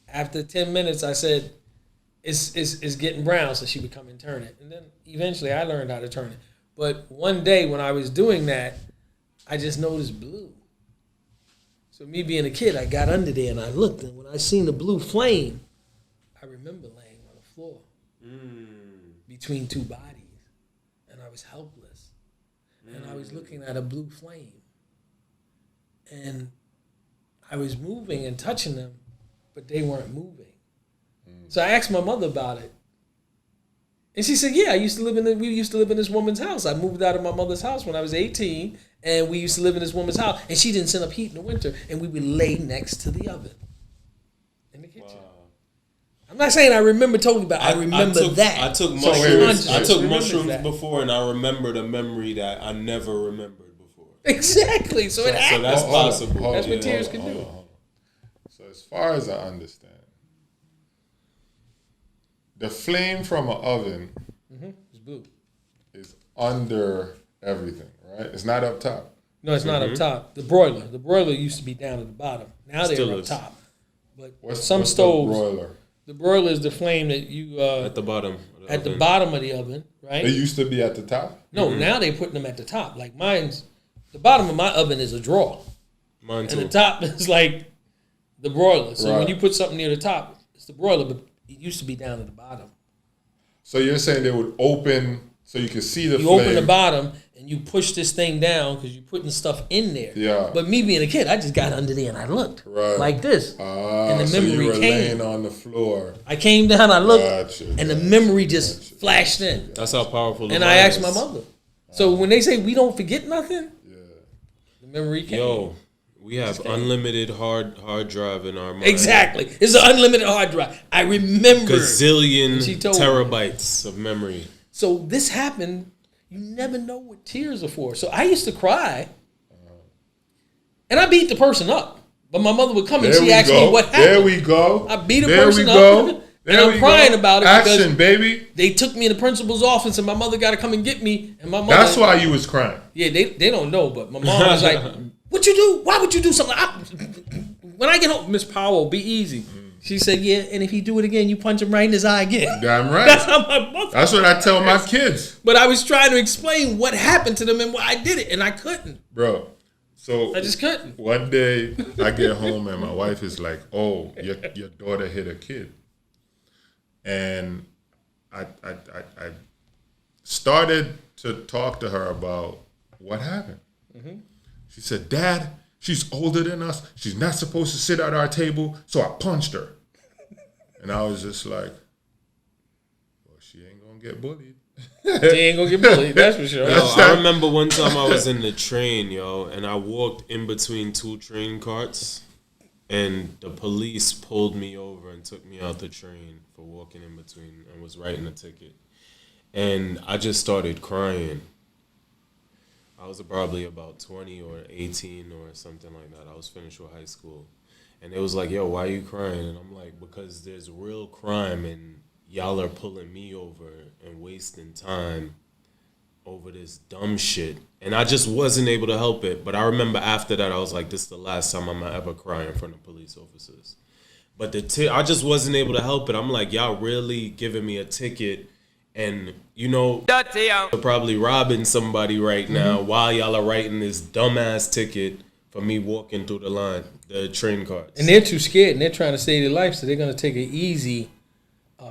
After 10 minutes, I said, "It's getting brown," so she would come and turn it. And then eventually, I learned how to turn it. But one day when I was doing that, I just noticed blue. So me being a kid, I got under there and I looked, and when I seen the blue flame, I remember laying on the floor between two bodies, and I was helpless, and I was looking at a blue flame, and I was moving and touching them, but they weren't moving. So I asked my mother about it, and she said, "Yeah, we used to live in this woman's house. I moved out of my mother's house when I was 18, and we used to live in this woman's house, and she didn't send up heat in the winter, and we would lay next to the oven in the kitchen." I'm not saying I remember totally, but I remember that. I took So mushrooms. wait, I took remembers mushrooms that. before, and I remembered a memory that I never remembered before. Exactly. So it So happened. that's Hold on, possible. hold on, That's what tears hold on, can do. hold on, hold on. So as far as I understand, the flame from an oven It's blue. is under everything, right? It's not up top. No, it's not up top. The broiler used to be down at the bottom. Now Still they're up is. top. But What's some the stoves, broiler? the broiler is the flame that you At the bottom. at the bottom of the oven, right? It used to be at the top. No, now they're putting them at the top. Like mine's, the bottom of my oven is a drawer, Mine and too. the top is like the broiler. So when Right. you put something near the top, it's the broiler, but it used to be down at the bottom. So you're saying they would open So you can see the You flame. open the bottom and you push this thing down because you're putting stuff in there. Yeah. But me being a kid, I just got under there and I looked Right. like this. And the so you memory were came. laying on the floor. I came down, I looked, Gotcha, and the memory just flashed in. That's how powerful. And I asked my mother. So when they say we don't forget nothing, the memory came. Yo, we have unlimited hard drive in our mind. Exactly. It's an unlimited hard drive. I remember. Gazillion She told me. terabytes of memory. So this happened. You never know what tears are for. So I used to cry, and I beat the person up. But my mother would come and she asked me what happened. There we go. I beat a There person we up, go. and I'm crying about it Action, because baby. they took me in the principal's office, and my mother got to come and get me. And my mother. That's why you was crying. Yeah, they don't know, but my mom was like, "What you do? Why would you do something?" When I get home, Miss Powell, be easy. She said, "Yeah, and if he do it again, you punch him right in his eye again." Damn right. That's how my mother. That's what I tell my kids, But I was trying to explain what happened to them and why I did it, and I couldn't. bro. So I just couldn't. one day I get home and my wife is like, "Oh, your daughter hit a kid," and I started to talk to her about what happened. She said, "Dad, she's older than us. She's not supposed to sit at our table, so I punched her." And I was just like, "Well, she ain't gonna get bullied." She ain't gonna get bullied, that's for sure. Yo, I remember one time I was in the train, yo, and I walked in between two train carts, and the police pulled me over and took me out the train for walking in between and was writing a ticket. And I just started crying. I was probably about 20 or 18 or something like that. I was finished with high school. And it was like, yo, why are you crying? And I'm like, because there's real crime and y'all are pulling me over and wasting time over this dumb shit. And I just wasn't able to help it. But I remember after that, I was like, this is the last time I'm going to ever cry in front of police officers. But I just wasn't able to help it. I'm like, y'all really giving me a ticket. And, you know, you're probably robbing somebody right now while y'all are writing this dumbass ticket for me walking through the train carts. And they're too scared, and they're trying to save their life, so they're gonna take an easy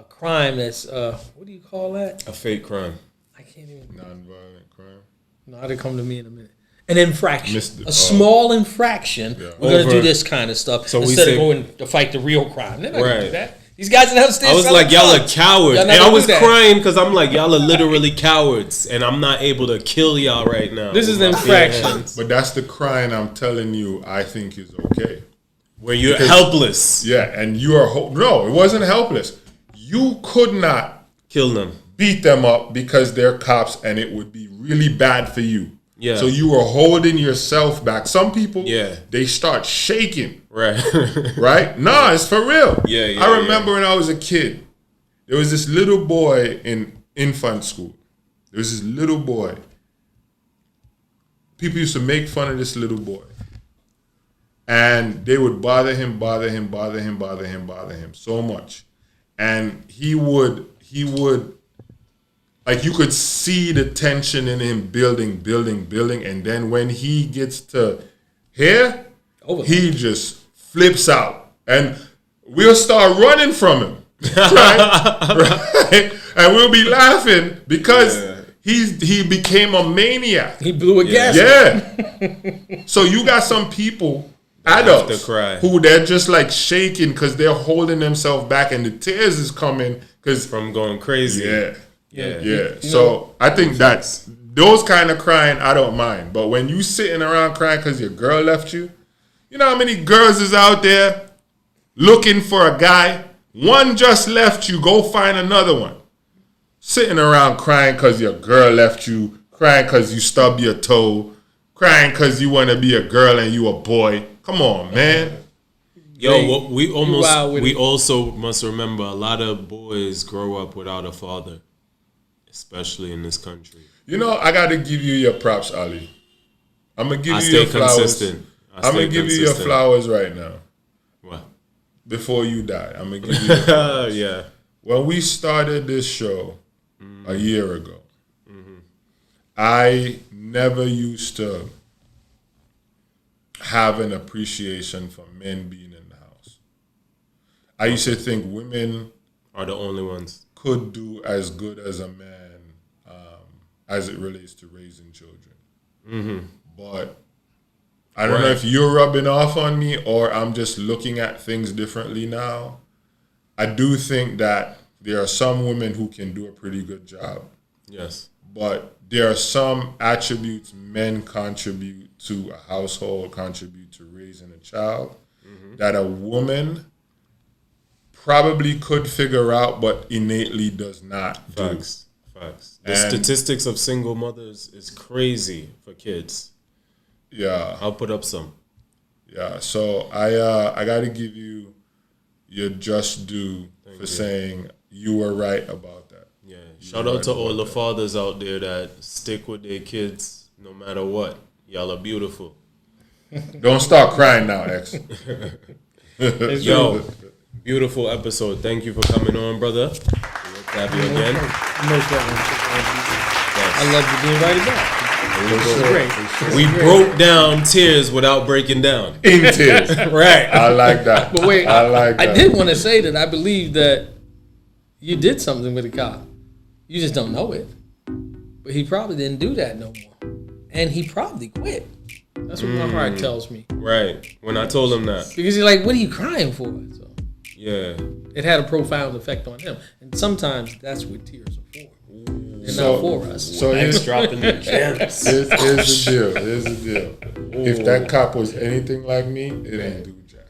crime that's what do you call that? A fake crime. I can't even. Nonviolent crime. No, it'll come to me in a minute. An infraction, Missed- a small infraction. Yeah. We're gonna Over- do this kind of stuff So we instead say- of going to fight the real crime. They're not gonna do Right. that. These guys in upstairs. I was like, y'all are cowards. Y'all not And I gonna was do that. crying because I'm like, y'all are literally cowards. And I'm not able to kill y'all right now. This is with an my bare infraction. hands. But that's the crying I'm telling you I think is okay. Where you're Because- helpless. Yeah, and you are no, it wasn't helpless. You could not Kill them. beat them up because they're cops and it would be really bad for you. Yeah. So you were holding yourself back. Some people, Yeah. they start shaking, Right. right? Nah, it's for real. Yeah, I remember when I was a kid, there was this little boy in infant school. There was this little boy. People used to make fun of this little boy. And they would bother him so much. And he would, like you could see the tension in him building. And then when he gets to here, he just flips out. And we'll start running from him. Right? And we'll be laughing because he became a maniac. He blew a gas. Yeah. So you got some people, adults, to cry. who they're just like shaking because they're holding themselves back and the tears is coming because From going crazy. yeah. So I think that's those kind of crying I don't mind. But when you sitting around crying because your girl left you, you know how many girls is out there looking for a guy? One just left you, go find another one. Sitting around crying because your girl left you, crying because you stubbed your toe, crying because you want to be a girl and you a boy. Come on, man. Yo, we wild with it. also must remember a lot of boys grow up without a father, especially in this country. You know, I got to give you your props, Ali. I'm going to give I you stay your flowers. consistent. I'm going to give you your flowers right now. What? Before you die, I'm going to give you your flowers. Yeah. When we started this show a year ago, I never used to have an appreciation for men being in the house. I used to think women Are the only ones. could do as good as a man as it relates to raising children. But I don't know if you're rubbing off on me or I'm just looking at things differently now. I do think that there are some women who can do a pretty good job. Yes. But there are some attributes men contribute to a household, contribute to raising a child, that a woman probably could figure out but innately does not do. Facts. The statistics of single mothers is crazy for kids. Yeah. I'll put up some. Yeah. So I got to give you your just due for saying you were right about that. Yeah. Shout out to all the fathers out there that stick with their kids no matter what. Y'all are beautiful. Don't start crying now, X. Yo, beautiful episode. Thank you for coming on, brother. Good to have you again. Most welcome. I love you being invited back. We broke down tears without breaking down. In tears. Right. I like that. But wait, I like that. I did want to say that I believe that you did something with a cop. You just don't know it. But he probably didn't do that no more. And he probably quit. That's what my heart tells me. Right. When I told him that. Because he's like, what are you crying for? So Yeah. it had a profound effect on him. And sometimes that's what tears are for. They're not for us. So here's dropping the gems. the deal. Here's the deal. If that cop was anything like me, it ain't do jack.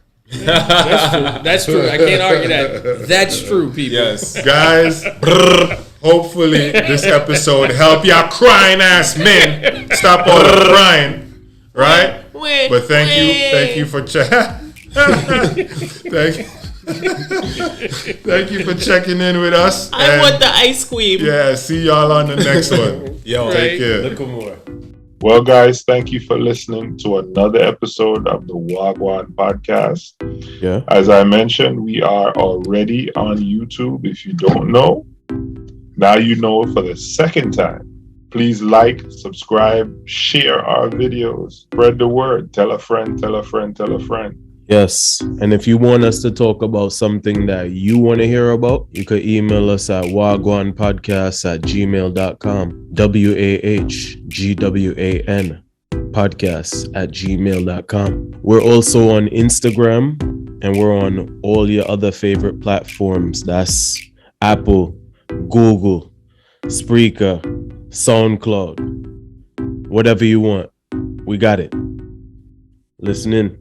That's true. I can't argue that. That's true, people. Yes. Guys, hopefully this episode help y'all crying ass men stop all the crying. Right? But thank you for thank you for checking in with us. I want the ice cream. Yeah, see y'all on the next one. Yo, Take care. look more. Well, guys, thank you for listening to another episode of the Gwan podcast. Yeah. As I mentioned, we are already on YouTube. If you don't know, now you know for the second time. Please like, subscribe, share our videos, spread the word, tell a friend, tell a friend, tell a friend. Yes. And if you want us to talk about something that you want to hear about, you could email us at wagwanpodcast@gmail.com. WAHGWAN podcast@gmail.com. We're also on Instagram and we're on all your other favorite platforms. That's Apple, Google, Spreaker, SoundCloud, whatever you want. We got it. Listen in.